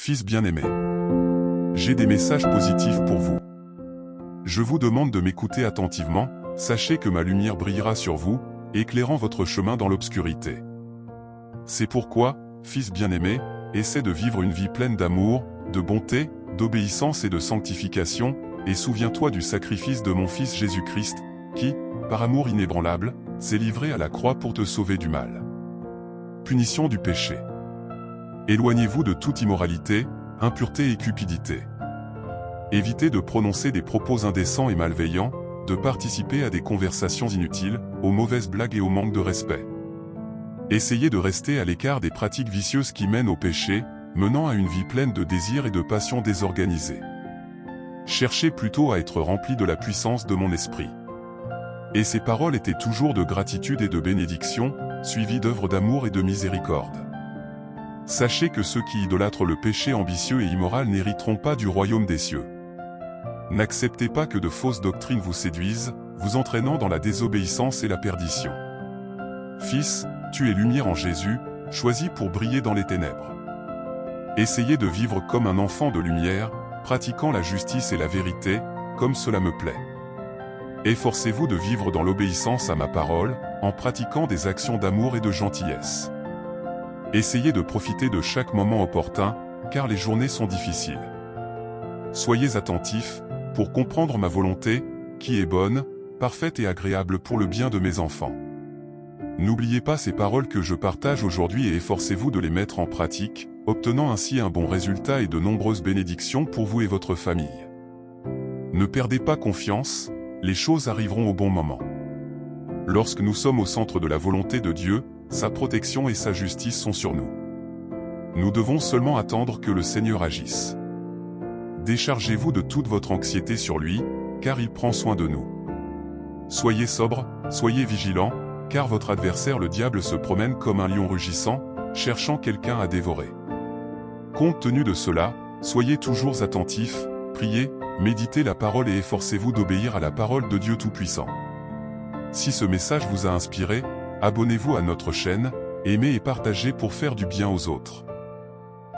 Fils bien-aimé, j'ai des messages positifs pour vous. Je vous demande de m'écouter attentivement, sachez que ma lumière brillera sur vous, éclairant votre chemin dans l'obscurité. C'est pourquoi, fils bien-aimé, essaie de vivre une vie pleine d'amour, de bonté, d'obéissance et de sanctification, et souviens-toi du sacrifice de mon Fils Jésus-Christ, qui, par amour inébranlable, s'est livré à la croix pour te sauver du mal. Punition du péché. Éloignez-vous de toute immoralité, impureté et cupidité. Évitez de prononcer des propos indécents et malveillants, de participer à des conversations inutiles, aux mauvaises blagues et au manque de respect. Essayez de rester à l'écart des pratiques vicieuses qui mènent au péché, menant à une vie pleine de désirs et de passions désorganisées. Cherchez plutôt à être rempli de la puissance de mon esprit. Et ces paroles étaient toujours de gratitude et de bénédiction, suivies d'œuvres d'amour et de miséricorde. Sachez que ceux qui idolâtrent le péché ambitieux et immoral n'hériteront pas du royaume des cieux. N'acceptez pas que de fausses doctrines vous séduisent, vous entraînant dans la désobéissance et la perdition. Fils, tu es lumière en Jésus, choisi pour briller dans les ténèbres. Essayez de vivre comme un enfant de lumière, pratiquant la justice et la vérité, comme cela me plaît. Efforcez-vous de vivre dans l'obéissance à ma parole, en pratiquant des actions d'amour et de gentillesse. Essayez de profiter de chaque moment opportun, car les journées sont difficiles. Soyez attentifs, pour comprendre ma volonté, qui est bonne, parfaite et agréable pour le bien de mes enfants. N'oubliez pas ces paroles que je partage aujourd'hui et efforcez-vous de les mettre en pratique, obtenant ainsi un bon résultat et de nombreuses bénédictions pour vous et votre famille. Ne perdez pas confiance, les choses arriveront au bon moment. Lorsque nous sommes au centre de la volonté de Dieu, sa protection et sa justice sont sur nous. Nous devons seulement attendre que le Seigneur agisse. Déchargez-vous de toute votre anxiété sur lui, car il prend soin de nous. Soyez sobres, soyez vigilants, car votre adversaire le diable se promène comme un lion rugissant, cherchant quelqu'un à dévorer. Compte tenu de cela, soyez toujours attentifs, priez, méditez la parole et efforcez-vous d'obéir à la parole de Dieu Tout-Puissant. Si ce message vous a inspiré, abonnez-vous à notre chaîne, aimez et partagez pour faire du bien aux autres.